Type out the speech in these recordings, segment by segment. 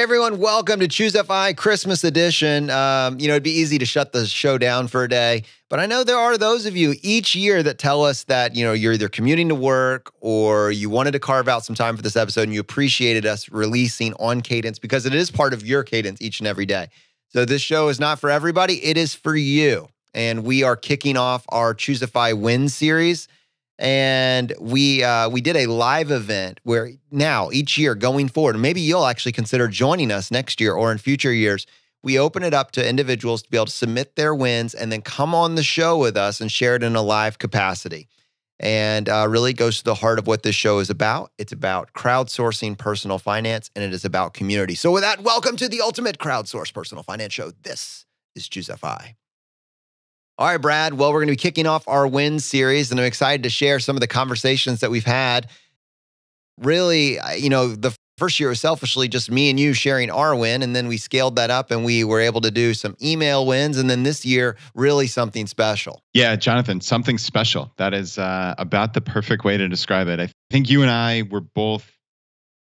everyone, welcome to Choose FI Christmas edition. It'd be easy to shut the show down for a day, but I know there are those of you each year that tell us that, you're either commuting to work or you wanted to carve out some time for this episode and you appreciated us releasing on cadence because it is part of your cadence each and every day. So this show is not for everybody. It is for you. And we are kicking off our Choose FI Win series. And we did a live event where now each year going forward, and maybe you'll actually consider joining us next year or in future years, we open it up to individuals to be able to submit their wins and then come on the show with us and share it in a live capacity. And really goes to the heart of what this show is about. It's about crowdsourcing personal finance, and it is about community. So with that, welcome to the ultimate crowdsource personal finance show. This is Choose FI. All right, Brad. Well, we're going to be kicking off our Win series, and I'm excited to share some of the conversations that we've had. Really, the first year was selfishly just me and you sharing our win, and then we scaled that up and we were able to do some email wins. And then this year, really something special. Yeah, Jonathan, something special. That is about the perfect way to describe it. I think you and I were both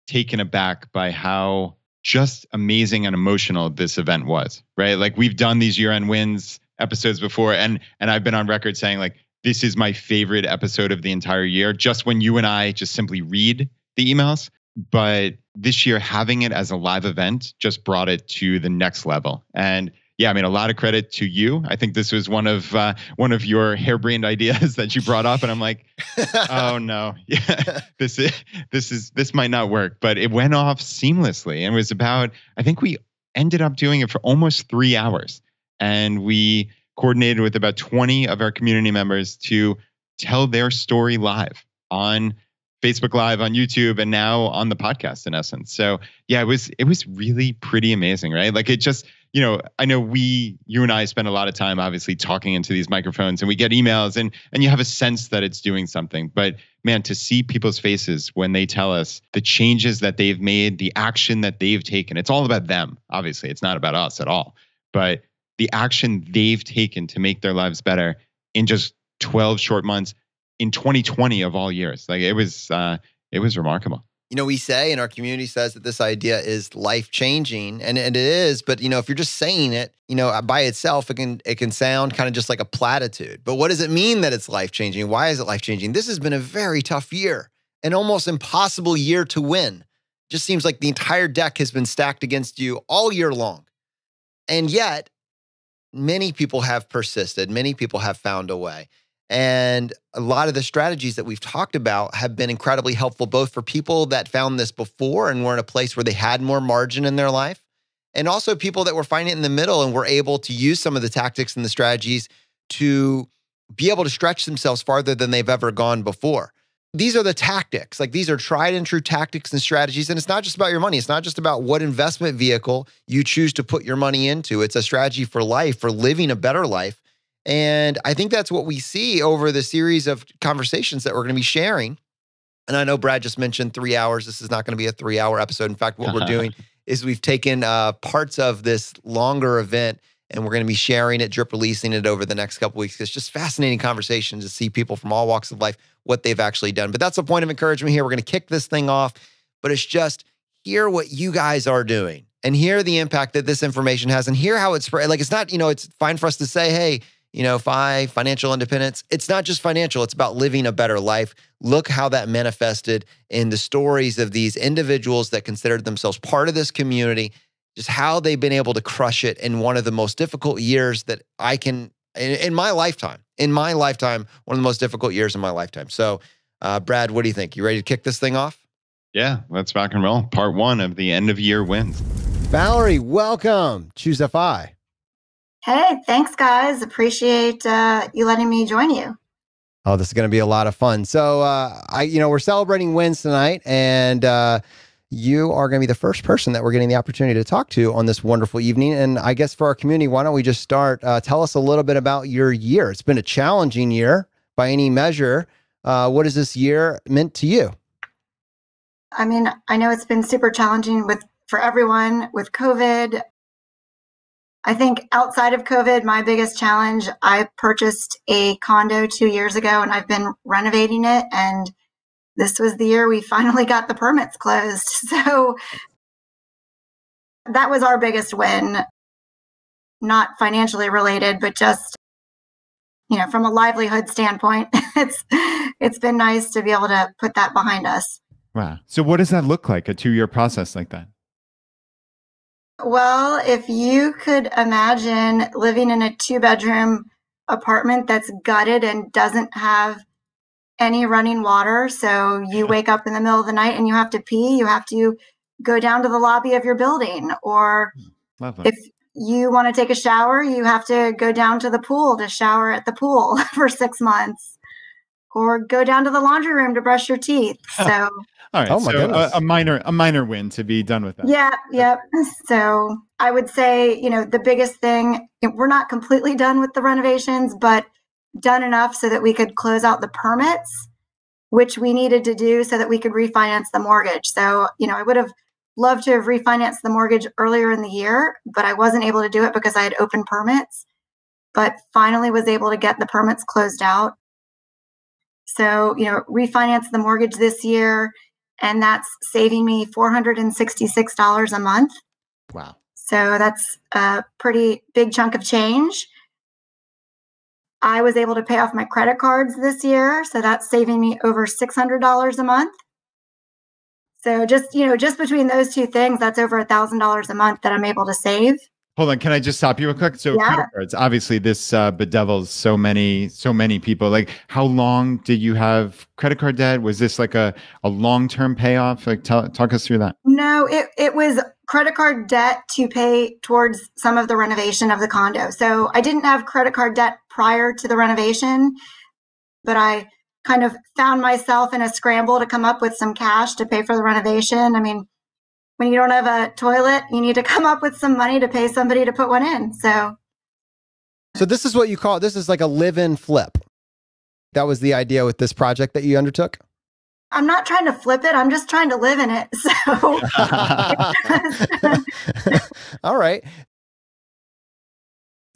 taken aback by how just amazing and emotional this event was, right? Like, we've done these year-end wins episodes before, and I've been on record saying, like, this is my favorite episode of the entire year, just when you and I just simply read the emails. But this year, having it as a live event just brought it to the next level. And yeah, I mean, a lot of credit to you. I think this was one of your harebrained ideas that you brought up, and I'm like, oh no, yeah, this might not work. But it went off seamlessly, and it was about, I think we ended up doing it for almost 3 hours. And we coordinated with about 20 of our community members to tell their story live on Facebook Live, on YouTube, and now on the podcast, in essence. So yeah, it was really pretty amazing, right? Like, it just, I know you and I spend a lot of time obviously talking into these microphones, and we get emails, and you have a sense that it's doing something. But man, to see people's faces when they tell us the changes that they've made, the action that they've taken, it's all about them. Obviously, it's not about us at all. But the action they've taken to make their lives better in just 12 short months in 2020 of all years. Like, it was remarkable. We say, and our community says, that this idea is life-changing, and it is, but if you're just saying it, by itself, it can sound kind of just like a platitude. But what does it mean that it's life-changing? Why is it life-changing? This has been a very tough year, an almost impossible year to win. Just seems like the entire deck has been stacked against you all year long. And yet, many people have persisted. Many people have found a way. And a lot of the strategies that we've talked about have been incredibly helpful, both for people that found this before and were in a place where they had more margin in their life, and also people that were finding it in the middle and were able to use some of the tactics and the strategies to be able to stretch themselves farther than they've ever gone before. These are the tactics. Like, these are tried and true tactics and strategies. And it's not just about your money. It's not just about what investment vehicle you choose to put your money into. It's a strategy for life, for living a better life. And I think that's what we see over the series of conversations that we're going to be sharing. And I know Brad just mentioned 3 hours. This is not going to be a 3-hour episode. In fact, what we're doing is we've taken parts of this longer event, and we're going to be sharing it, drip releasing it over the next couple of weeks. It's just fascinating conversations to see people from all walks of life, what they've actually done. But that's a point of encouragement here. We're going to kick this thing off, but it's just hear what you guys are doing and hear the impact that this information has and hear how it's spread. Like, it's not, it's fine for us to say, hey, financial independence. It's not just financial. It's about living a better life. Look how that manifested in the stories of these individuals that considered themselves part of this community, just how they've been able to crush it in one of the most difficult years that I can, in my lifetime, one of the most difficult years in my lifetime. So, Brad, what do you think? You ready to kick this thing off? Yeah, let's rock and roll. Part 1 of the end of year wins. Valerie, welcome. Choose FI. Hey, thanks, guys. Appreciate you letting me join you. Oh, this is going to be a lot of fun. So, we're celebrating wins tonight, and you are going to be the first person that we're getting the opportunity to talk to on this wonderful evening. And I guess for our community, why don't we just start? Tell us a little bit about your year. It's been a challenging year by any measure. What has this year meant to you? I mean, I know it's been super challenging for everyone with COVID. I think outside of COVID, my biggest challenge, I purchased a condo 2 years ago and I've been renovating it. And this was the year we finally got the permits closed. So that was our biggest win, not financially related, but just, from a livelihood standpoint, it's been nice to be able to put that behind us. Wow. So what does that look like, a 2-year process like that? Well, if you could imagine living in a 2-bedroom apartment that's gutted and doesn't have any running water. So you wake up in the middle of the night and you have to pee, you have to go down to the lobby of your building. Or Lovely. if you want to take a shower, you have to go down to the pool to shower at the pool for 6 months, or go down to the laundry room to brush your teeth. So all right. Oh my goodness. A minor win to be done with that. Yeah. Yep. So I would say, the biggest thing, we're not completely done with the renovations, but done enough so that we could close out the permits, which we needed to do so that we could refinance the mortgage. So, I would have loved to have refinanced the mortgage earlier in the year, but I wasn't able to do it because I had open permits, but finally was able to get the permits closed out. So, refinance the mortgage this year, and that's saving me $466 a month. Wow. So that's a pretty big chunk of change. I was able to pay off my credit cards this year, so that's saving me over $600 a month. So just between those two things, that's over $1,000 a month that I'm able to save. Hold on, can I just stop you real quick? So credit cards, obviously this bedevils so many people. Like, how long did you have credit card debt? Was this like a long-term payoff? Like, talk us through that. No, it was credit card debt to pay towards some of the renovation of the condo. So I didn't have credit card debt prior to the renovation, but I kind of found myself in a scramble to come up with some cash to pay for the renovation. I mean, when you don't have a toilet, you need to come up with some money to pay somebody to put one in. So this is what you call, this is like a live-in flip. That was the idea with this project that you undertook? I'm not trying to flip it. I'm just trying to live in it. So All right.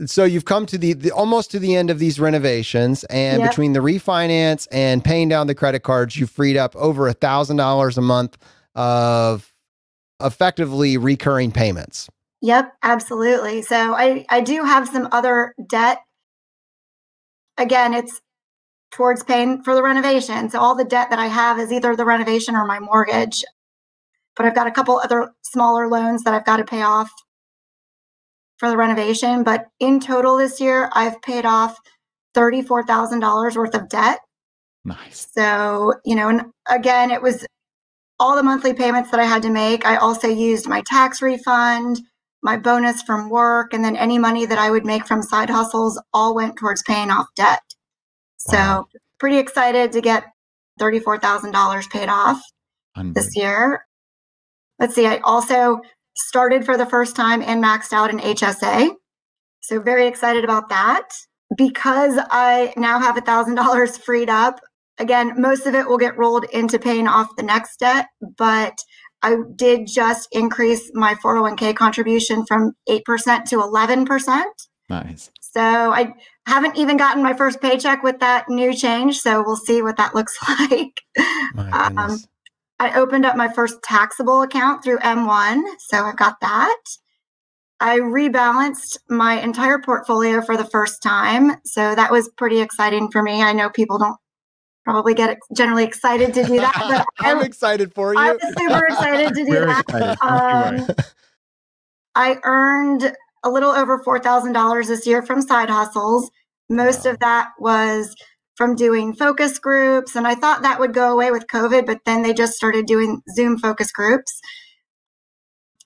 So you've come to the almost to the end of these renovations, and between the refinance and paying down the credit cards, you freed up over $1,000 a month of effectively recurring payments. Yep, absolutely. So I do have some other debt. Again, it's towards paying for the renovation. So all the debt that I have is either the renovation or my mortgage. But I've got a couple other smaller loans that I've got to pay off for the renovation. But in total this year, I've paid off $34,000 worth of debt. Nice. So, and again, it was all the monthly payments that I had to make. I also used my tax refund, my bonus from work, and then any money that I would make from side hustles all went towards paying off debt. So pretty excited to get $34,000 paid off this year. Let's see, I also started for the first time and maxed out an HSA. So very excited about that. Because I now have $1,000 freed up, again, most of it will get rolled into paying off the next debt, but I did just increase my 401k contribution from 8% to 11%. Nice. So I haven't even gotten my first paycheck with that new change, so we'll see what that looks like. My goodness. I opened up my first taxable account through M1, so I've got that. I rebalanced my entire portfolio for the first time, so that was pretty exciting for me. I know people don't probably get generally excited to do that, but I'm excited for you. I was super excited to do that. I earned a little over $4,000 this year from side hustles. Most of that was from doing focus groups, and I thought that would go away with COVID, but then they just started doing Zoom focus groups.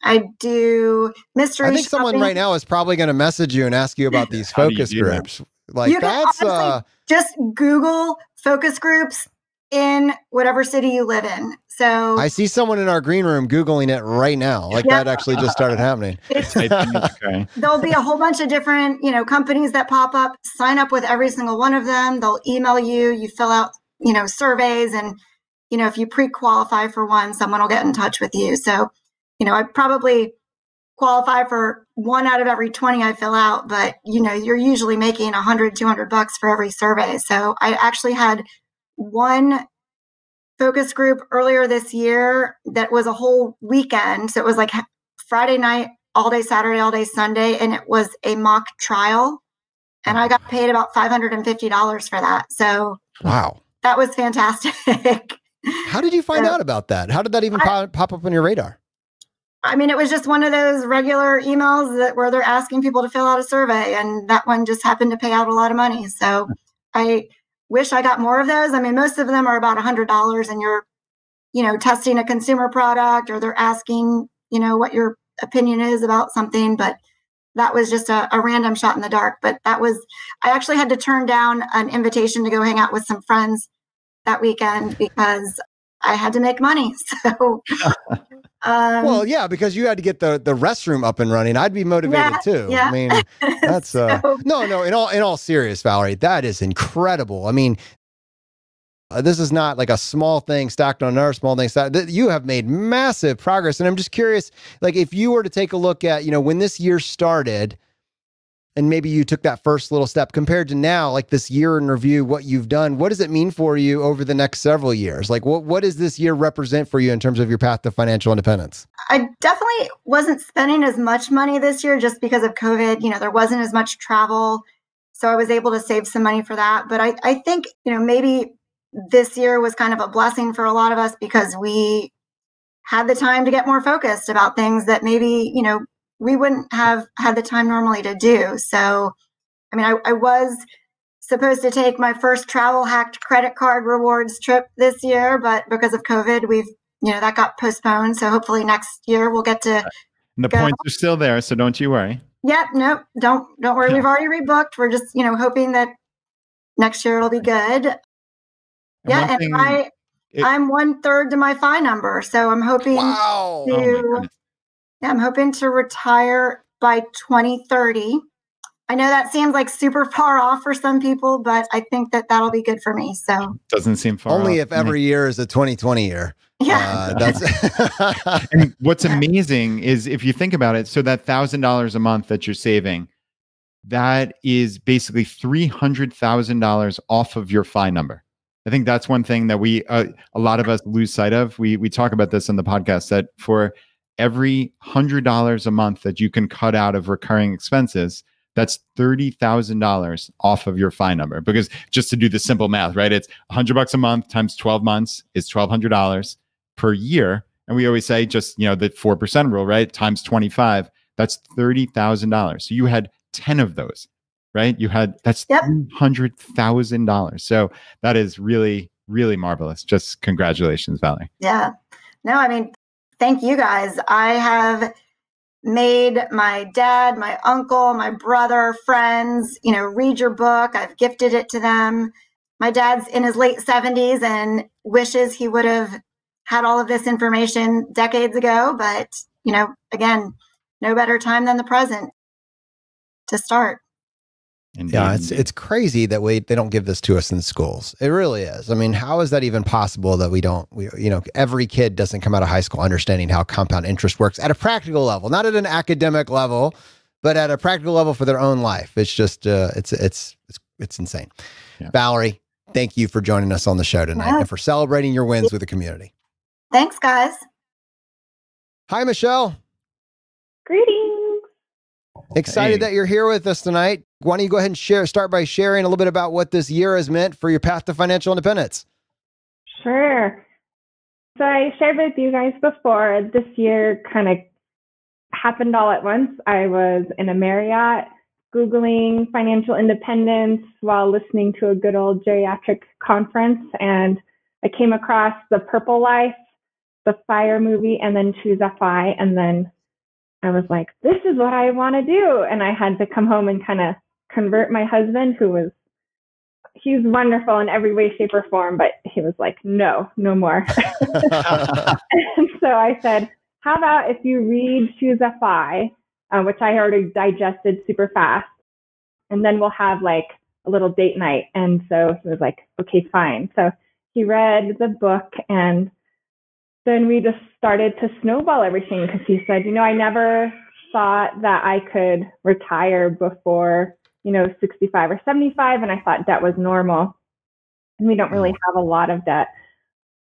I do mystery I think shopping. someone right now is probably going to message you and ask you about these focus groups. Like, you can that's just Google focus groups in whatever city you live in. So I see someone in our green room Googling it right now. Like that actually just started happening. There'll be a whole bunch of different, companies that pop up. Sign up with every single one of them. They'll email you. You fill out, surveys, and if you pre-qualify for one, someone will get in touch with you. So, I probably qualify for one out of every 20 I fill out, but you're usually making $100, $200 for every survey. So I actually had one focus group earlier this year that was a whole weekend. So it was like Friday night all day Saturday, all day Sunday, and it was a mock trial. And I got paid about $550 for that. So wow, that was fantastic. How did you find out about that? How did that even pop up on your radar? I mean, it was just one of those regular emails where they're asking people to fill out a survey, and that one just happened to pay out a lot of money. So I wish I got more of those. I mean, most of them are about $100, and you're, testing a consumer product, or they're asking, what your opinion is about something. But that was just a random shot in the dark. But I actually had to turn down an invitation to go hang out with some friends that weekend because I had to make money. So, well, yeah, because you had to get the restroom up and running. I'd be motivated too. Yeah. I mean, that's no. In all serious, Valerie, that is incredible. I mean, this is not like a small thing stacked on another small thing. You have made massive progress, and I'm just curious, like, if you were to take a look at, when this year started, and maybe you took that first little step compared to now, like this year in review, what you've done, what does it mean for you over the next several years? Like, what does this year represent for you in terms of your path to financial independence? I definitely wasn't spending as much money this year just because of COVID. There wasn't as much travel. So I was able to save some money for that. But I think, maybe this year was kind of a blessing for a lot of us because we had the time to get more focused about things that maybe, we wouldn't have had the time normally to do. So, I mean, I was supposed to take my first travel hacked credit card rewards trip this year, but because of COVID, that got postponed. So hopefully next year we'll get to And the points are still there, so don't you worry. Yep, nope, don't worry. We've already rebooked. We're just, hoping that next year it'll be good. I'm 1/3 to my FI number. So I'm hoping I'm hoping to retire by 2030. I know that seems like super far off for some people, but I think that that'll be good for me. So doesn't seem far only off if every year is a 2020 year. Yeah. And what's amazing is if you think about it, so that $1,000 a month that you're saving, that is basically $300,000 off of your FI number. I think that's one thing that a lot of us lose sight of. We talk about this on the podcast, that for every $100 a month that you can cut out of recurring expenses, that's $30,000 off of your FI number. Because just to do the simple math, right? It's $100 a month times 12 months is $1,200 per year. And we always say just, the 4% rule, right? Times 25, that's $30,000. So you had 10 of those, right? That's $300,000. So that is really, really marvelous. Just congratulations, Valerie. Yeah. No, I mean, thank you guys. I have made my dad, my uncle, my brother, friends, read your book. I've gifted it to them. My dad's in his late 70s and wishes he would have had all of this information decades ago. But, again, no better time than the present to start. Indeed. Yeah, it's crazy that they don't give this to us in schools. It really is. I mean, how is that even possible that we every kid doesn't come out of high school understanding how compound interest works at a practical level, not at an academic level, but at a practical level for their own life. It's just, it's insane. Yeah. Valerie, thank you for joining us on the show tonight and for celebrating your wins with the community. Thanks, guys. Hi, Michelle. Greetings. Excited that you're here with us tonight. Why don't you go ahead and start by sharing a little bit about what this year has meant for your path to financial independence? Sure. So I shared with you guys before, this year kind of happened all at once. I was in a Marriott Googling financial independence while listening to a good old geriatric conference. And I came across The Purple Life, the Fire movie, and then Choose FI. And then I was like, this is what I want to do. And I had to come home and kind of convert my husband, he's wonderful in every way, shape, or form, but he was like, no more. And so I said, how about if you read Choose FI, which I already digested super fast, and then we'll have like a little date night. And so he was like, okay, fine. So he read the book, and then we just started to snowball everything because he said, I never thought that I could retire before 65 or 75. And I thought debt was normal. And we don't really have a lot of debt,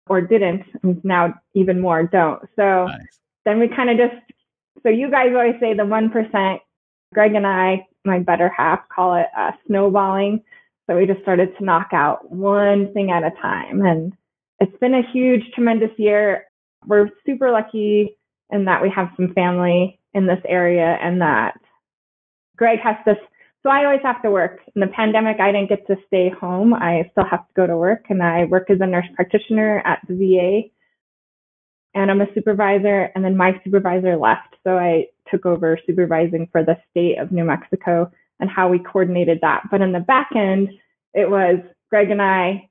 or didn't. And now even more don't. So Then we kind of just So you guys always say the 1%. Greg and I, my better half, call it snowballing. So we just started to knock out one thing at a time. And it's been a huge, tremendous year. We're super lucky in that we have some family in this area and that Greg has to. So I always have to work. In the pandemic, I didn't get to stay home. I still have to go to work, and I work as a nurse practitioner at the VA. And I'm a supervisor, and then my supervisor left. So I took over supervising for the state of New Mexico and how we coordinated that. But in the back end, it was Greg and I,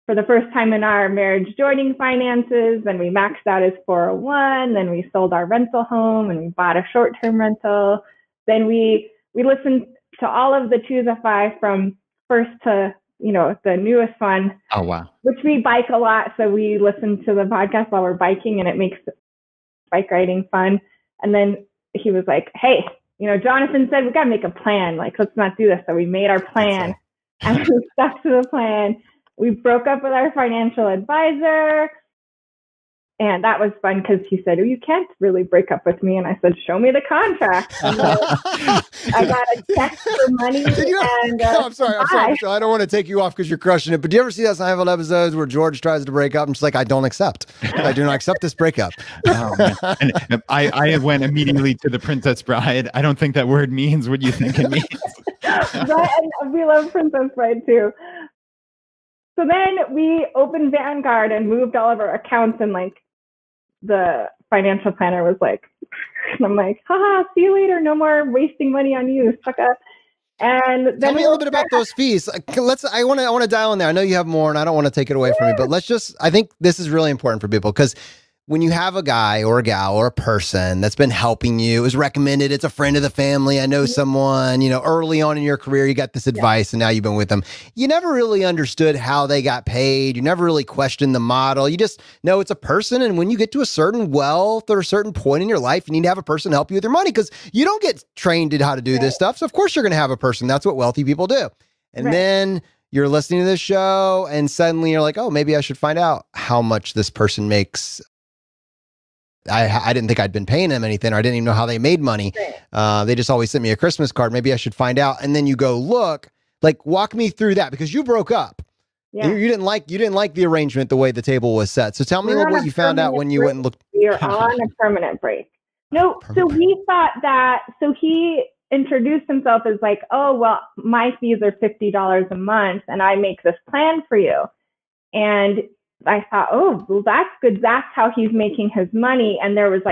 for the first time in our marriage, joining finances. Then we maxed out his 401. Then we sold our rental home and we bought a short-term rental. Then we listened to all of the 2s of 5 from first to, the newest one. Oh, wow. Which we bike a lot. So we listen to the podcast while we're biking, and it makes bike riding fun. And then he was like, hey, Jonathan said, we got to make a plan. Like, let's not do this. So we made our plan and we stuck to the plan. We broke up with our financial advisor. And that was fun because he said, oh, you can't really break up with me. And I said, show me the contract. And I got a check for money. I'm sorry, Michelle. I don't want to take you off because you're crushing it. But do you ever see those Seinfeld episodes where George tries to break up and she's like, I don't accept. I do not accept this breakup. Oh, man. And I went immediately to the Princess Bride. I don't think that word means what you think it means. Right, and we love Princess Bride too. So then we opened Vanguard and moved all of our accounts, and the financial planner was like, and I'm like, haha, see you later. No more wasting money on you, sucker. And then tell me a little bit about those fees. I want to dial in there. I know you have more and I don't want to take it away from you, but I think this is really important for people because when you have a guy or a gal or a person that's been helping you, is recommended, it's a friend of the family. I know someone, early on in your career, you got this advice and now you've been with them. You never really understood how they got paid. You never really questioned the model. You just know it's a person. And when you get to a certain wealth or a certain point in your life, you need to have a person help you with your money because you don't get trained in how to do this stuff. So of course you're going to have a person. That's what wealthy people do. And then you're listening to this show and suddenly you're like, oh, maybe I should find out how much this person makes. I didn't think I'd been paying them anything, or I didn't even know how they made money. They just always sent me a Christmas card. Maybe I should find out. And then you go look, walk me through that because you broke up. Yeah. You didn't like the arrangement, the way the table was set. So tell me what you found out when you went and looked. You're on a permanent break. No, so he thought that. So he introduced himself as like, oh well, my fees are $50 a month, and I make this plan for you. And I thought, oh, well, that's good. That's how he's making his money. And there was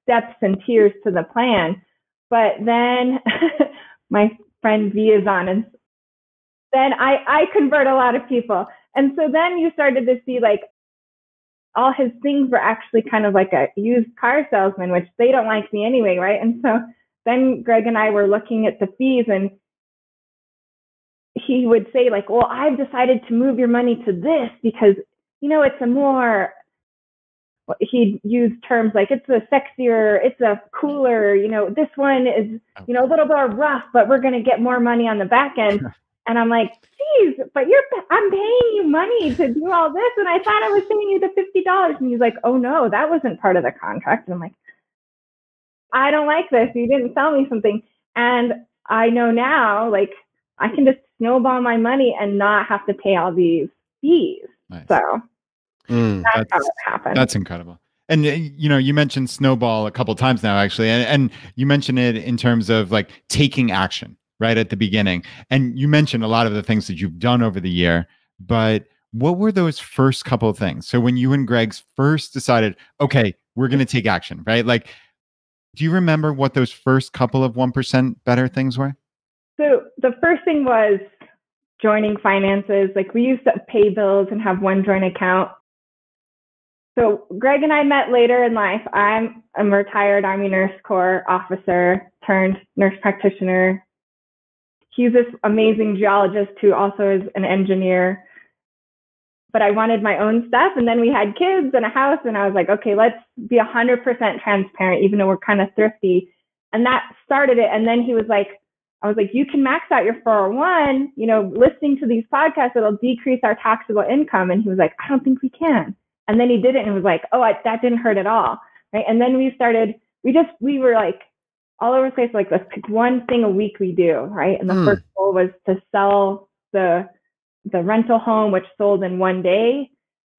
steps and tiers to the plan. But then my friend V is on, and then I convert a lot of people. And so then you started to see all his things were actually kind of like a used car salesman, which they don't like me anyway, right? And so then Greg and I were looking at the fees, and he would say well, I've decided to move your money to this because it's a more, he'd use terms like it's a sexier, it's a cooler, this one is, a little more rough, but we're going to get more money on the back end. And I'm like, geez, but I'm paying you money to do all this. And I thought I was paying you the $50. And he's like, oh no, that wasn't part of the contract. And I'm like, I don't like this. You didn't sell me something. And I know now, I can just snowball my money and not have to pay all these fees. Nice. So that's how it happened. That's incredible. And you mentioned snowball a couple of times now, actually, and you mentioned it in terms of taking action right at the beginning. And you mentioned a lot of the things that you've done over the year, but what were those first couple of things? So when you and Greg's first decided, okay, we're going to take action, right? Do you remember what those first couple of 1% better things were? So the first thing was joining finances. We used to pay bills and have one joint account. So Greg and I met later in life. I'm a retired Army Nurse Corps officer turned nurse practitioner. He's this amazing geologist who also is an engineer. But I wanted my own stuff. And then we had kids and a house. And I was like, okay, let's be 100% transparent, even though we're kind of thrifty. And that started it. And then I was like, you can max out your 401, listening to these podcasts, it'll decrease our taxable income. And he was like, I don't think we can. And then he did it and was like, oh, that didn't hurt at all. Right. And then we started we were like all over the place. Like, let's pick one thing a week we do, right? And the first goal was to sell the rental home, which sold in one day.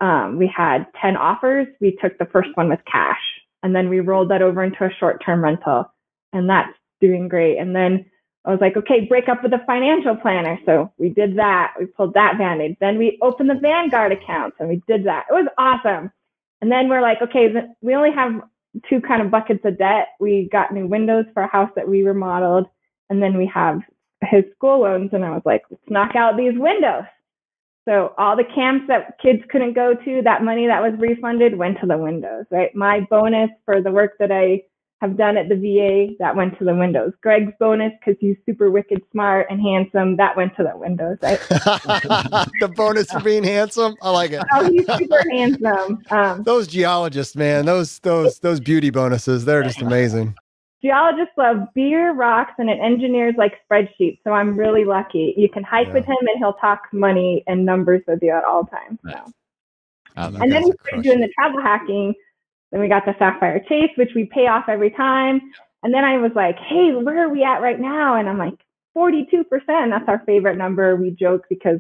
We had 10 offers. We took the first one with cash, and then we rolled that over into a short-term rental, and that's doing great. And then I was like, okay, break up with a financial planner. So we did that. We pulled that Band-Aid. Then we opened the Vanguard accounts, and we did that. It was awesome. And then we're like, okay, we only have 2 kind of buckets of debt. We got new windows for a house that we remodeled, and then we have his school loans. And I was like, let's knock out these windows. So all the camps that kids couldn't go to, that money that was refunded went to the windows, right? My bonus for the work that I have done at the VA, that went to the windows. Greg's bonus, because he's super wicked smart and handsome, that went to the windows, right? The bonus for being handsome, I like it. Oh, he's super handsome. Those geologists, man, those beauty bonuses, they're just amazing. Geologists love beer, rocks, and an engineers like spreadsheets. So I'm really lucky. You can hike with him, and he'll talk money and numbers with you at all times. So. And then we started doing the travel hacking. Then we got the Sapphire Chase, which we pay off every time. And then I was like, hey, where are we at right now? And I'm like, 42%. That's our favorite number. We joke because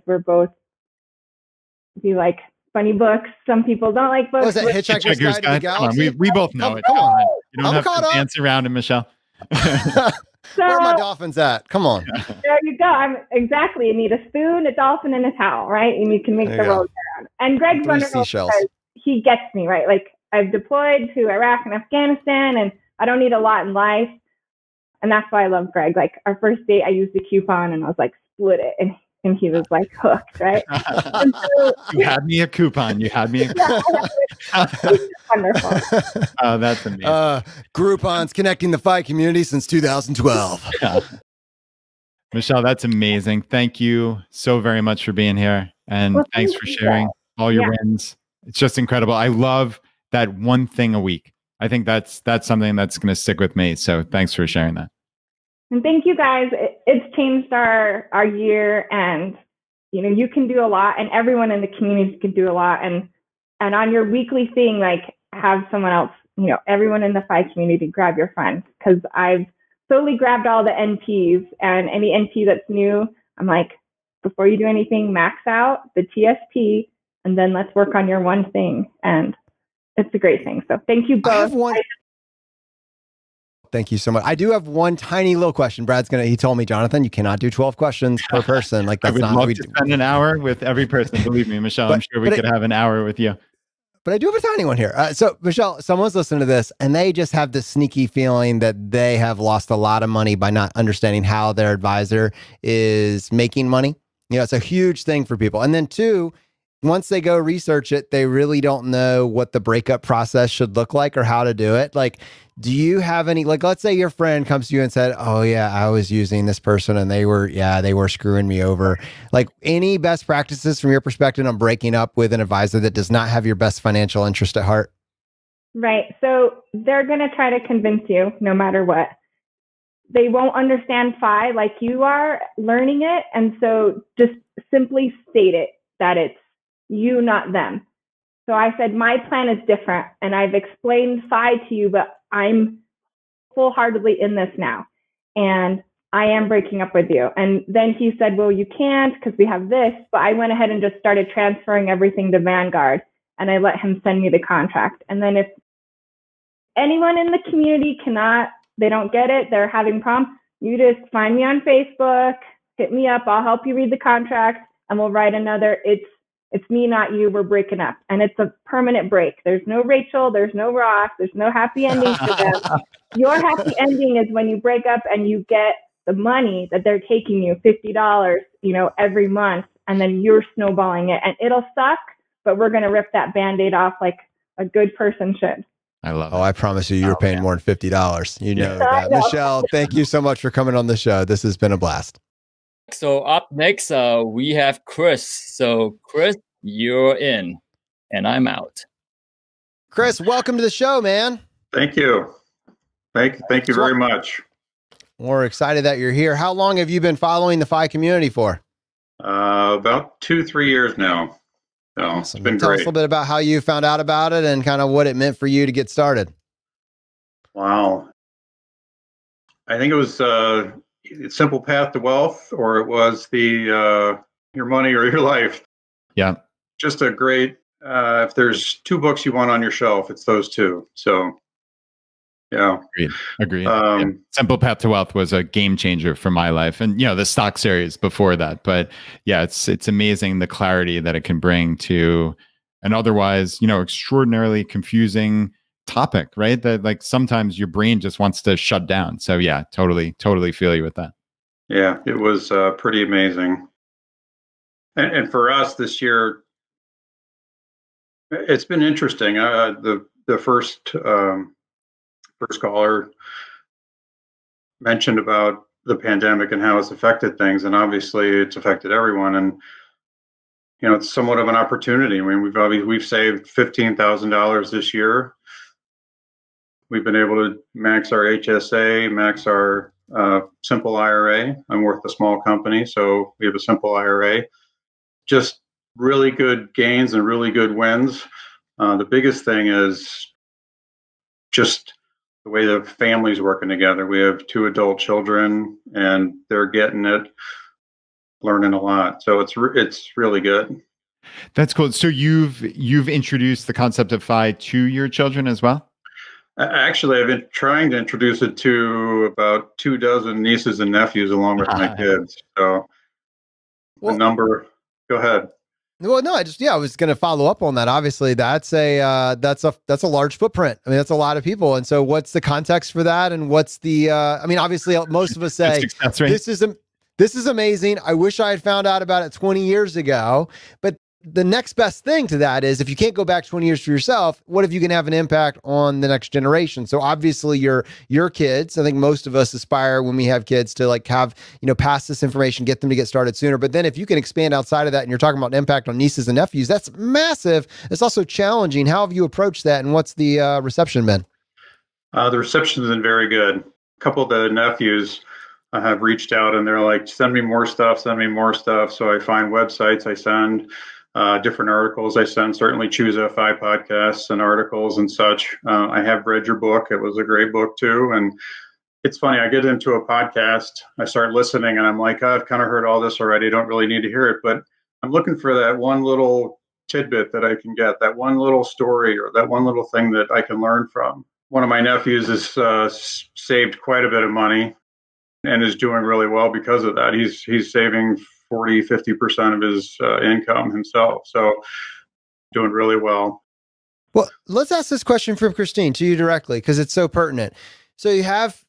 we like funny books. Some people don't like books. Was that Hitchhiker's Guide to the Galaxy? We both know it. Come on. You don't have to dance around it, Michelle. Where are my dolphins at? Come on. There you go. Exactly. You need a spoon, a dolphin, and a towel, right? And you can make the road around. And Greg's wonderful because he gets me, right? Like, I've deployed to Iraq and Afghanistan, and I don't need a lot in life. And that's why I love Greg. Like, our first date, I used a coupon, and I was like, split it. And he was like hooked, right? And so, you had me a coupon. Wonderful. Oh, that's amazing. Groupon's connecting the FI community since 2012. Michelle, that's amazing. Thank you so very much for being here. And thanks for sharing all your wins. It's just incredible. I love that one thing a week. I think that's something that's going to stick with me. So thanks for sharing that. And thank you guys. It's changed our year, and you can do a lot, and everyone in the community can do a lot. And on your weekly thing, like, have someone else, everyone in the FI community grab your friends, because I've slowly grabbed all the NPs, and any NP that's new, I'm like, before you do anything, max out the TSP, and then let's work on your one thing. And it's a great thing. So thank you both. Thank you so much. I do have one tiny little question. He told me, Jonathan, you cannot do 12 questions per person. Like, that's I would love to spend an hour with every person. Believe me, Michelle, I'm sure we could have an hour with you. But I do have a tiny one here. So, Michelle, someone's listening to this, and they just have this sneaky feeling that they have lost a lot of money by not understanding how their advisor is making money. It's a huge thing for people. And then 2, once they go research it, they really don't know what the breakup process should look like or how to do it. Like, do you have any, like, let's say your friend comes to you and said, oh yeah, I was using this person and they were screwing me over. Like, any best practices from your perspective on breaking up with an advisor that does not have your best financial interest at heart? Right. So they're going to try to convince you no matter what. They won't understand FI like you are learning it. And so just simply state it, that it's you, not them. So I said, my plan is different, and I've explained FI to you, but I'm full-heartedly in this now, and I am breaking up with you. And then he said, well, you can't because we have this, but I went ahead and just started transferring everything to Vanguard, and I let him send me the contract. And then if anyone in the community they don't get it, they're having problems, you just find me on Facebook, hit me up, I'll help you read the contract, and we'll write another, it's me, not you, we're breaking up. And it's a permanent break. There's no Rachel, there's no Ross, there's no happy ending for them. Your happy ending is when you break up and you get the money that they're taking you, $50, every month, and then you're snowballing it. And it'll suck, but we're going to rip that Band-Aid off like a good person should. I love it. Oh, I promise you're paying more than $50. You know that. Michelle, thank you so much for coming on the show. This has been a blast. So up next, we have Chris. So Chris, you're in, and I'm out. Chris, welcome to the show, man. Thank you. Thank you very much. We're excited that you're here. How long have you been following the FI community for? About 2-3 years now. So awesome. It's been Tell great. us a little bit about how you found out about it and kind of what it meant for you to get started. Wow. I think it was Simple Path to Wealth, or it was the Your Money or Your Life. Yeah. Just a great, if there's two books you want on your shelf, it's those two. So, yeah. Agreed. Um, Yeah. Simple Path to Wealth was a game changer for my life, and the stock series before that. But yeah, it's amazing the clarity that it can bring to an otherwise extraordinarily confusing topic, right? That like sometimes your brain just wants to shut down. So yeah, totally feel you with that. Yeah, it was pretty amazing. And for us this year, it's been interesting. The first caller mentioned about the pandemic and how it's affected things, and obviously it's affected everyone. And it's somewhat of an opportunity. I mean, we've saved $15,000 this year. We've been able to max our HSA, max our simple IRA. I'm with a small company, so we have a simple IRA. Just really good gains and really good wins. The biggest thing is just the way the family's working together. We have 2 adult children, and they're getting it, learning a lot. So it's really good. That's cool. So you've introduced the concept of FI to your children as well? Actually, I've been trying to introduce it to about 24 nieces and nephews along with my kids. So Well, go ahead. Well, no, I was going to follow up on that. Obviously, that's a large footprint. I mean, that's a lot of people. And so, what's the context for that? And what's the? I mean, obviously, most of us say this is amazing. I wish I had found out about it 20 years ago. But the next best thing to that is if you can't go back 20 years for yourself, what if you can have an impact on the next generation? So obviously your kids, I think most of us aspire when we have kids to like have, pass this information, get them to get started sooner. But then if you can expand outside of that and you're talking about impact on nieces and nephews, that's massive. It's also challenging. How have you approached that, and what's the reception been? The reception's been very good. A couple of the nephews have reached out and they're like, send me more stuff. So I find websites, I send different articles. I send certainly Choose FI podcasts and articles and such. I have read your book. It was a great book too. And it's funny, I get into a podcast, I start listening and I'm like, I've kind of heard all this already. I don't really need to hear it, but I'm looking for that one little tidbit that I can get, that one little story or that one little thing that I can learn from. One of my nephews has saved quite a bit of money and is doing really well because of that. He's saving 40-50% of his income himself. So doing really well. Well, let's ask this question from Christine to you directly, because it's so pertinent. So you have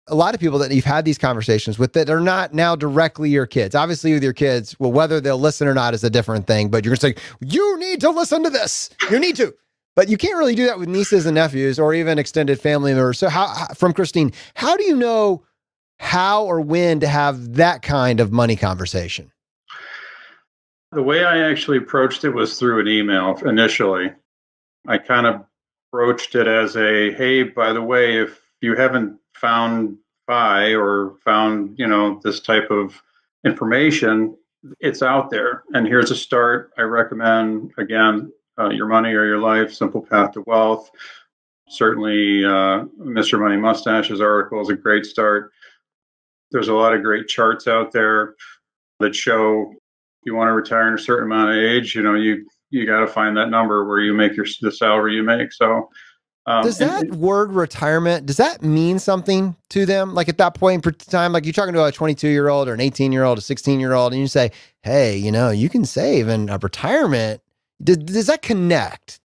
a lot of people that you've had these conversations with that are not now directly your kids. Obviously with your kids, well, whether they'll listen or not is a different thing, but you're going to say, you need to listen to this. You need to. But you can't really do that with nieces and nephews or even extended family members. So from Christine, how do you know how or when to have that kind of money conversation? The way I actually approached it was through an email initially. I kind of broached it as a, hey, by the way, if you haven't found FI or found, this type of information, it's out there. And here's a start. I recommend, again, Your Money or Your Life, Simple Path to Wealth. Certainly, Mr. Money Mustache's article is a great start. There's a lot of great charts out there that show if you want to retire in a certain amount of age, you got to find that number where you make the salary you make. So does that word retirement, does that mean something to them? Like at that point in time, like you're talking to a 22-year-old or an 18-year-old, a 16-year-old, and you say, hey, you can save in a retirement. Does that connect?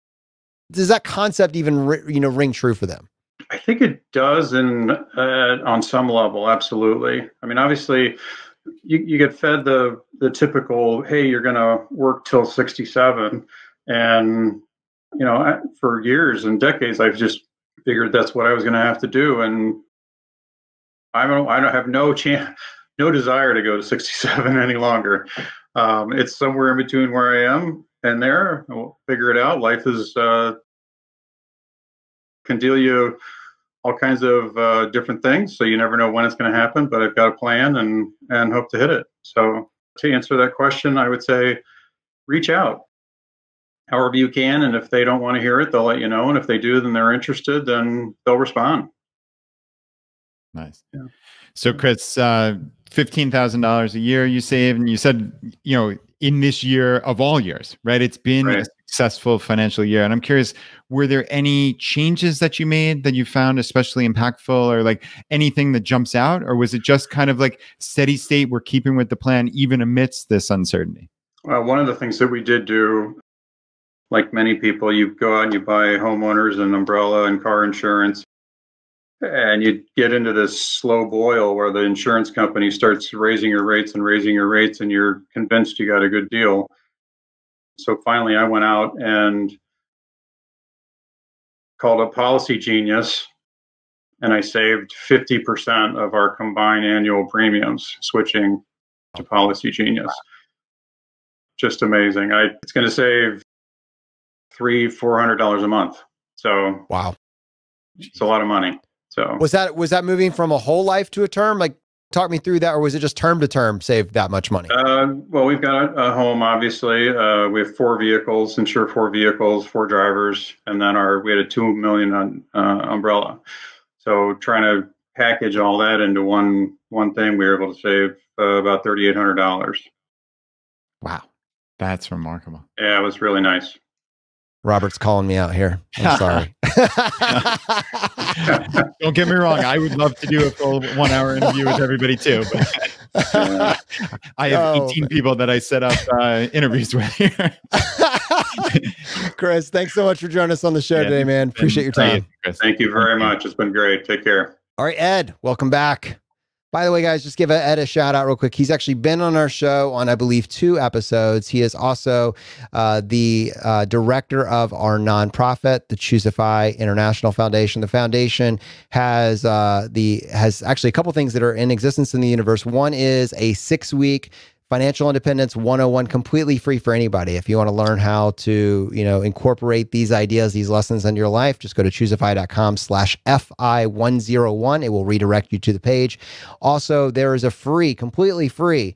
Does that concept even, ring true for them? I think it does, on some level, absolutely. I mean, obviously, you get fed the typical, hey, you're going to work till 67, and for years and decades, I've just figured that's what I was going to have to do, and I don't have no desire to go to 67 any longer. It's somewhere in between where I am and there. We'll figure it out. Life is can deal you all kinds of different things, so you never know when it's going to happen. But I've got a plan and hope to hit it. So to answer that question, I would say reach out however you can, and if they don't want to hear it, they'll let you know. And if they do, then they're interested, then they'll respond. Nice. Yeah. So Chris, $15,000 a year you save, and you said, in this year of all years, right? It's been a successful financial year. And I'm curious, were there any changes that you made that you found especially impactful, or like anything that jumps out? Or was it just kind of like steady state, we're keeping with the plan even amidst this uncertainty? Well, one of the things that we did do, like many people, you go out and you buy homeowners and umbrella and car insurance, and you get into this slow boil where the insurance company starts raising your rates, and you're convinced you got a good deal. So finally, I went out and called up Policy Genius, and I saved 50% of our combined annual premiums switching to Policy Genius. Just amazing. It's going to save $400 a month. So wow, it's a lot of money. So was that moving from a whole life to a term? Like, talk me through that, or was it just term to term save that much money? Well, we've got a home, obviously. We have 4 vehicles, insure 4 vehicles, 4 drivers, and then we had a $2 million umbrella. So trying to package all that into one thing, we were able to save about $3,800. Wow, that's remarkable. Yeah, it was really nice. Robert's calling me out here. I'm sorry. Don't get me wrong. I would love to do a full 1-hour interview with everybody too. But I have 18 people that I set up interviews with here. Chris, thanks so much for joining us on the show today, man. Appreciate your time. Thank you very much. It's been great. Take care. All right, Ed, welcome back. By the way, guys, just give Ed a shout out real quick. He's actually been on our show on, I believe, 2 episodes. He is also the director of our nonprofit, the Choosify International Foundation. The foundation has actually a couple things that are in existence in the universe. One is a 6-week Financial Independence 101, completely free for anybody. If you want to learn how to, incorporate these ideas, these lessons into your life, just go to choosify.com/FI101. It will redirect you to the page. Also, there is a completely free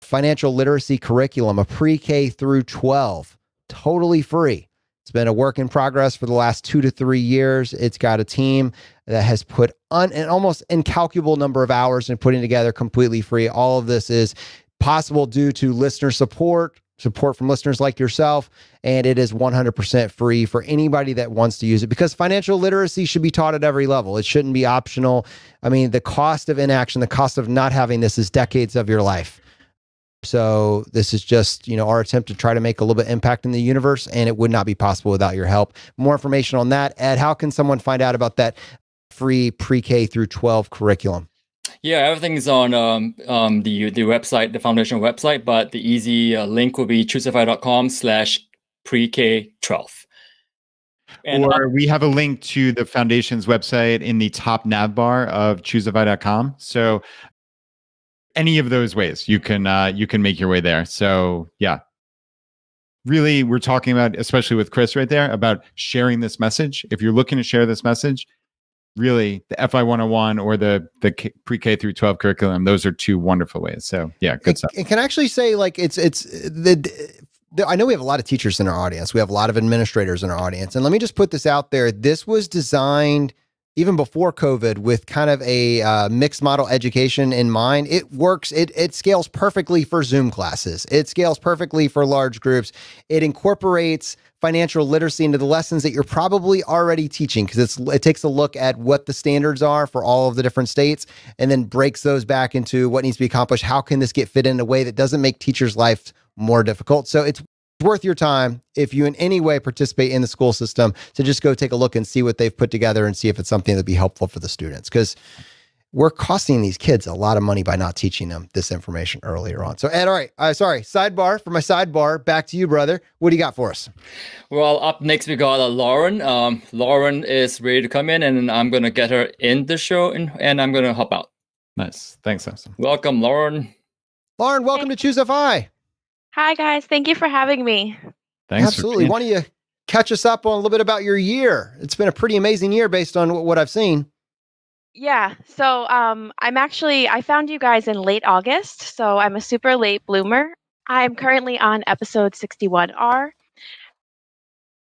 financial literacy curriculum, a pre-K through 12, totally free. It's been a work in progress for the last 2 to 3 years. It's got a team that has put an almost incalculable number of hours in putting together, completely free. All of this is possible due to listener support from listeners like yourself, and it is 100% free for anybody that wants to use it, because financial literacy should be taught at every level. It shouldn't be optional. I mean, the cost of inaction, the cost of not having this is decades of your life. So this is just, our attempt to try to make a little bit of impact in the universe, and it would not be possible without your help. More information on that, Ed, how can someone find out about that free pre-K through 12 curriculum? Yeah, everything's on the website, the foundation website, but the easy link will be choosify.com/pre-K12. Or we have a link to the foundation's website in the top nav bar of choosify.com. So any of those ways you can make your way there. So yeah, really, we're talking about, especially with Chris right there, about sharing this message. If you're looking to share this message, really, the FI 101 or the pre-K through 12 curriculum, those are 2 wonderful ways. So yeah, good stuff. It can actually say, like, I know we have a lot of teachers in our audience. We have a lot of administrators in our audience. And let me just put this out there. This was designed even before COVID with kind of a mixed model education in mind. It works. It scales perfectly for Zoom classes. It scales perfectly for large groups. It incorporates financial literacy into the lessons that you're probably already teaching, because it takes a look at what the standards are for all of the different states and then breaks those back into what needs to be accomplished. How can this get fit in a way that doesn't make teachers' life more difficult? So it's worth your time, if you in any way participate in the school system, to just go take a look and see what they've put together and see if it's something that'd be helpful for the students, because we're costing these kids a lot of money by not teaching them this information earlier on. So Ed, all right, sorry, sidebar. For my sidebar, back to you, brother. What do you got for us? Well, up next we got Lauren. Lauren is ready to come in, and I'm going to get her in the show, and I'm going to hop out. Nice. Thanks, Samson. Welcome, Lauren. Lauren, welcome to Choosify. Hi, guys. Thank you for having me. Thanks. Absolutely. Why don't you catch us up on a little bit about your year? It's been a pretty amazing year based on what I've seen. Yeah. So I found you guys in late August. So I'm a super late bloomer. I'm currently on episode 61R.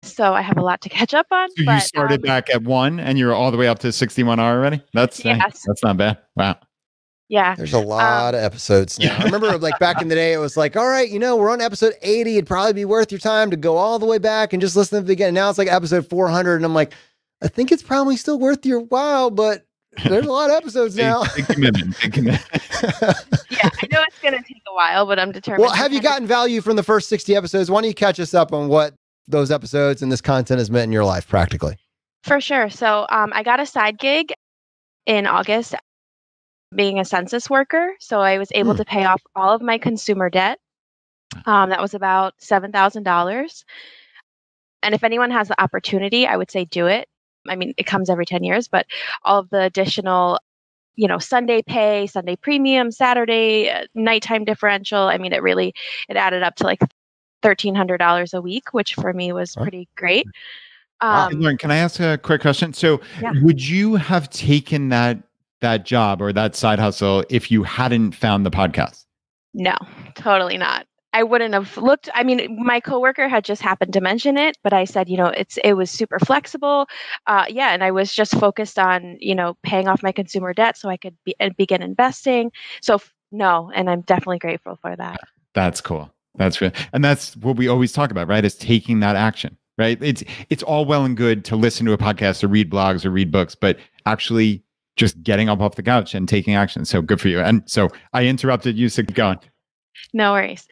So I have a lot to catch up on. So you started back at 1 and you're all the way up to 61R already? That's not bad. Wow. Yeah. There's a lot of episodes now. I remember like back in the day, it was like, all right, we're on episode 80. It'd probably be worth your time to go all the way back and just listen to the beginning. Now it's like episode 400. And I'm like, I think it's probably still worth your while, but there's a lot of episodes now. Big commitment. Yeah, I know it's going to take a while, but I'm determined. Well, have you gotten value from the first 60 episodes? Why don't you catch us up on what those episodes and this content has meant in your life practically? For sure. So I got a side gig in August being a census worker. So I was able to pay off all of my consumer debt. That was about $7,000. And if anyone has the opportunity, I would say do it. I mean, it comes every 10 years, but all of the additional, Sunday pay, Sunday premium, Saturday, nighttime differential. I mean, it added up to like $1,300 a week, which for me was pretty great. Lauren, can I ask a quick question? So would you have taken that job or that side hustle if you hadn't found the podcast? No, totally not. I wouldn't have looked. I mean, my coworker had just happened to mention it, but I said, it was super flexible. And I was just focused on, paying off my consumer debt so I could begin investing. So no, and I'm definitely grateful for that. That's cool. That's good. And that's what we always talk about, right? Is taking that action, right? It's all well and good to listen to a podcast or read blogs or read books, but actually just getting up off the couch and taking action. So good for you. And so I interrupted you, so keep going. No worries.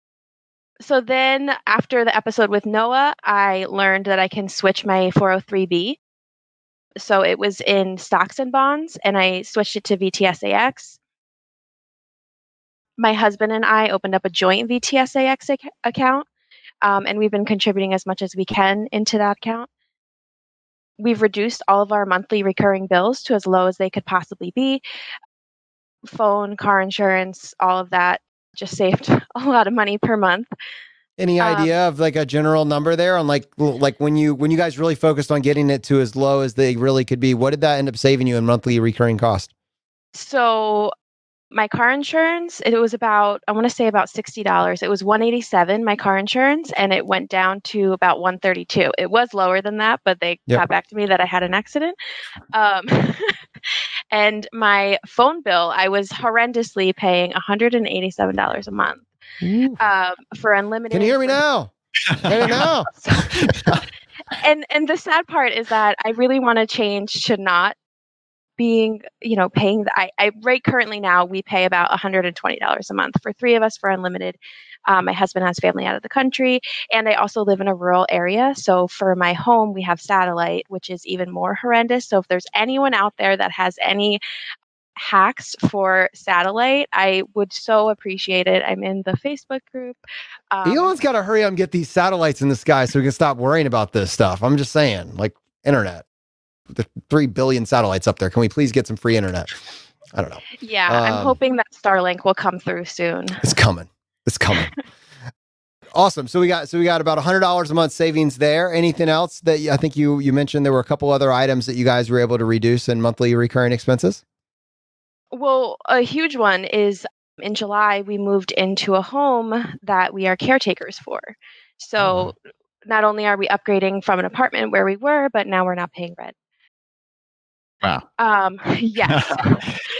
So then after the episode with Noah, I learned that I can switch my 403B. So it was in stocks and bonds, and I switched it to VTSAX. My husband and I opened up a joint VTSAX account, and we've been contributing as much as we can into that account. We've reduced all of our monthly recurring bills to as low as they could possibly be. Phone, car insurance, all of that just saved a lot of money per month. Any idea of like a general number there on like when you guys really focused on getting it to as low as they really could be, what did that end up saving you in monthly recurring cost? So my car insurance, it was about, I want to say about $60. It was $187, my car insurance, and it went down to about $132. It was lower than that, but they got back to me that I had an accident. And my phone bill, I was horrendously paying $187 a month for unlimited. Can you hear me now? Hear me now. And the sad part is that I really want to change to not being, paying right currently now we pay about $120 a month for 3 of us for unlimited. My husband has family out of the country, and I also live in a rural area. So for my home, we have satellite, which is even more horrendous. So if there's anyone out there that has any hacks for satellite, I would so appreciate it. I'm in the Facebook group. Elon's got to hurry up and get these satellites in the sky so we can stop worrying about this stuff. I'm just saying, like internet. The 3 billion satellites up there. Can we please get some free internet? I don't know. Yeah, I'm hoping that Starlink will come through soon. It's coming. Awesome. So we got about $100 a month savings there. Anything else that I think you mentioned? There were a couple other items that you guys were able to reduce in monthly recurring expenses. Well, a huge one is in July we moved into a home that we are caretakers for. So not only are we upgrading from an apartment where we were, but now we're not paying rent. Wow. Yes.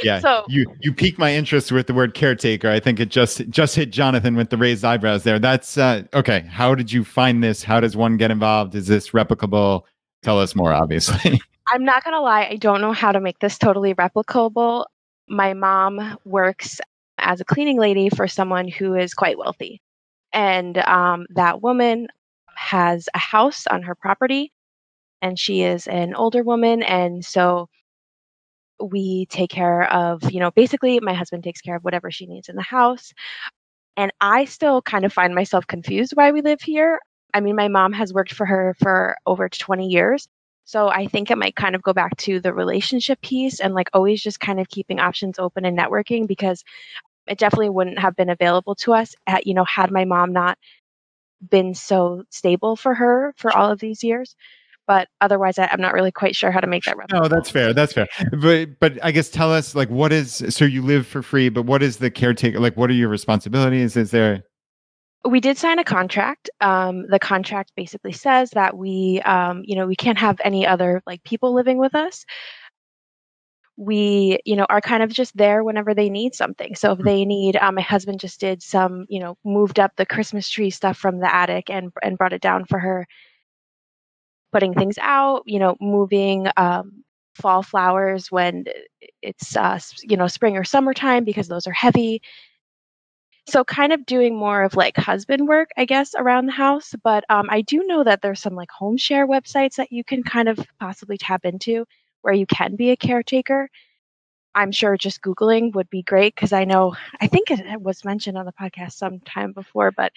Yeah. So you piqued my interest with the word caretaker. I think it just hit Jonathan with the raised eyebrows there. That's okay. How did you find this? How does one get involved? Is this replicable? Tell us more, obviously. I'm not going to lie. I don't know how to make this totally replicable. My mom works as a cleaning lady for someone who is quite wealthy. And that woman has a house on her property, and she is an older woman. And so we take care of, basically my husband takes care of whatever she needs in the house. And I still kind of find myself confused why we live here. I mean, my mom has worked for her for over 20 years. So I think it might kind of go back to the relationship piece and like always just kind of keeping options open and networking, because it definitely wouldn't have been available to us had my mom not been so stable for her for all of these years. But otherwise, I'm not really quite sure how to make that replicable. No, that's fair. That's fair. But I guess tell us, like, so you live for free, but what is the caretaker? Like, what are your responsibilities? Is there? We did sign a contract. The contract basically says that we can't have any other like people living with us. We, are kind of just there whenever they need something. So if they need, my husband just did some, moved up the Christmas tree stuff from the attic and brought it down for her, putting things out, moving fall flowers when it's, spring or summertime because those are heavy. So kind of doing more of like husband work, I guess, around the house. But I do know that there's some like home share websites that you can kind of possibly tap into where you can be a caretaker. I'm sure just Googling would be great because I think it was mentioned on the podcast sometime before, but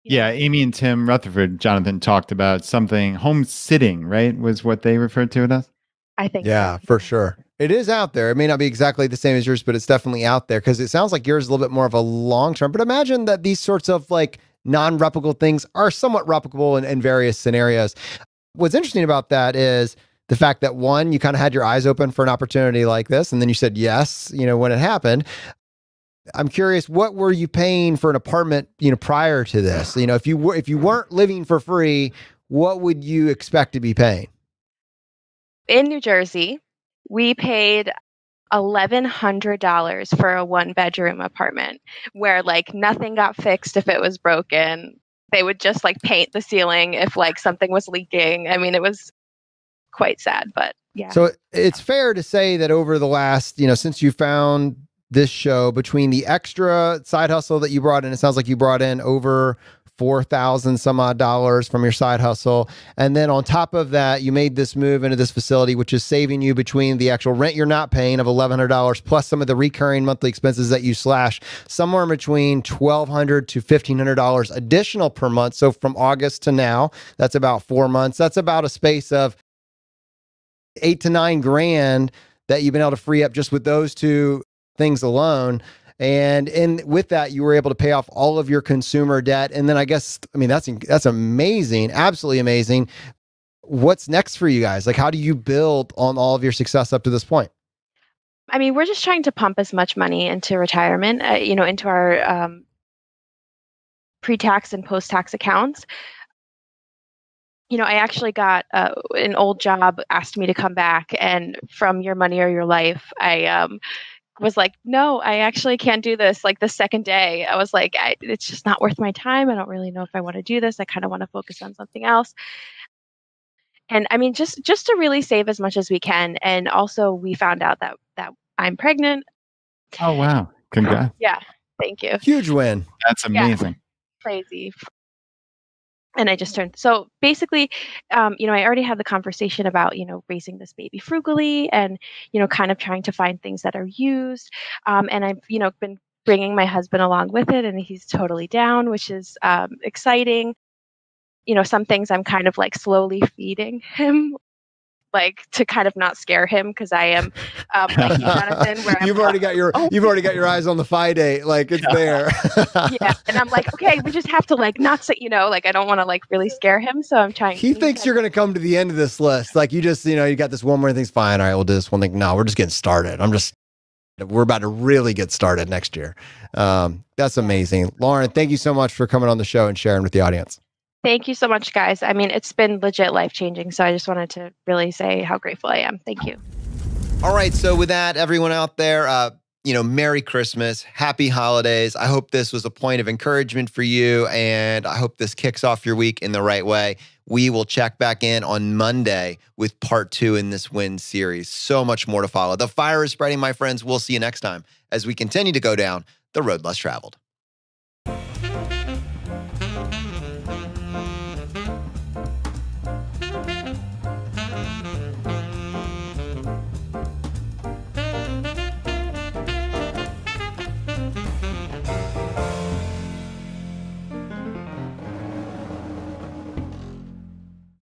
yeah, Amy and Tim Rutherford, Jonathan, talked about something home sitting, right? Was what they referred to it as? I think yeah, so. for sure. It is out there. It may not be exactly the same as yours, but it's definitely out there because it sounds like yours is a little bit more of a long term. But imagine that these sorts of like non-replicable things are somewhat replicable in various scenarios. What's interesting about that is the fact that one, you kind of had your eyes open for an opportunity like this, and then you said yes, when it happened. I'm curious, what were you paying for an apartment, prior to this? If you weren't living for free, what would you expect to be paying? In New Jersey, we paid $1,100 for a 1-bedroom apartment where like nothing got fixed if it was broken. They would just like paint the ceiling if like something was leaking. I mean, it was quite sad, but yeah. So it's fair to say that over the last, since you found this show, between the extra side hustle that you brought in, it sounds like you brought in over $4,000 some odd dollars from your side hustle. And then on top of that, you made this move into this facility, which is saving you between the actual rent you're not paying of $1,100 plus some of the recurring monthly expenses that you slash, somewhere between $1,200 to $1,500 additional per month. So from August to now, that's about 4 months. That's about a space of $8 to $9 grand that you've been able to free up just with those two things alone. And with that, you were able to pay off all of your consumer debt. And then that's amazing. Absolutely amazing. What's next for you guys? Like, how do you build on all of your success up to this point? I mean, we're just trying to pump as much money into retirement, into our pre-tax and post-tax accounts. I actually got an old job, asked me to come back, and from Your Money or Your Life, I was like, no, I actually can't do this. Like the second day, I was like, it's just not worth my time. I don't really know if I want to do this. I kind of want to focus on something else. And I mean, just to really save as much as we can. And also, we found out that I'm pregnant. Oh wow! Congrats! Yeah, thank you. Huge win. That's amazing. Yeah, crazy. And I just turned. So basically, I already had the conversation about, raising this baby frugally and, kind of trying to find things that are used. And I've, been bringing my husband along with it, and he's totally down, which is exciting. Some things I'm kind of like slowly feeding him, like to kind of not scare him because I am like Jonathan. Where you've already got your eyes on the FI date, like it's there. Yeah, and I'm like, okay, we just have to like not say, like I don't want to like really scare him, so I'm trying. He thinks you're going to come to the end of this list, like you just you got this one more thing's fine. All right, we'll do this one thing. No, we're just getting started. We're about to really get started next year. That's amazing, Lauren. Thank you so much for coming on the show and sharing with the audience. Thank you so much, guys. I mean, it's been legit life-changing, so I just wanted to really say how grateful I am. Thank you. All right, so with that, everyone out there, Merry Christmas, Happy Holidays. I hope this was a point of encouragement for you, and I hope this kicks off your week in the right way. We will check back in on Monday with part 2 in this Win series. So much more to follow. The fire is spreading, my friends. We'll see you next time as we continue to go down the road less traveled.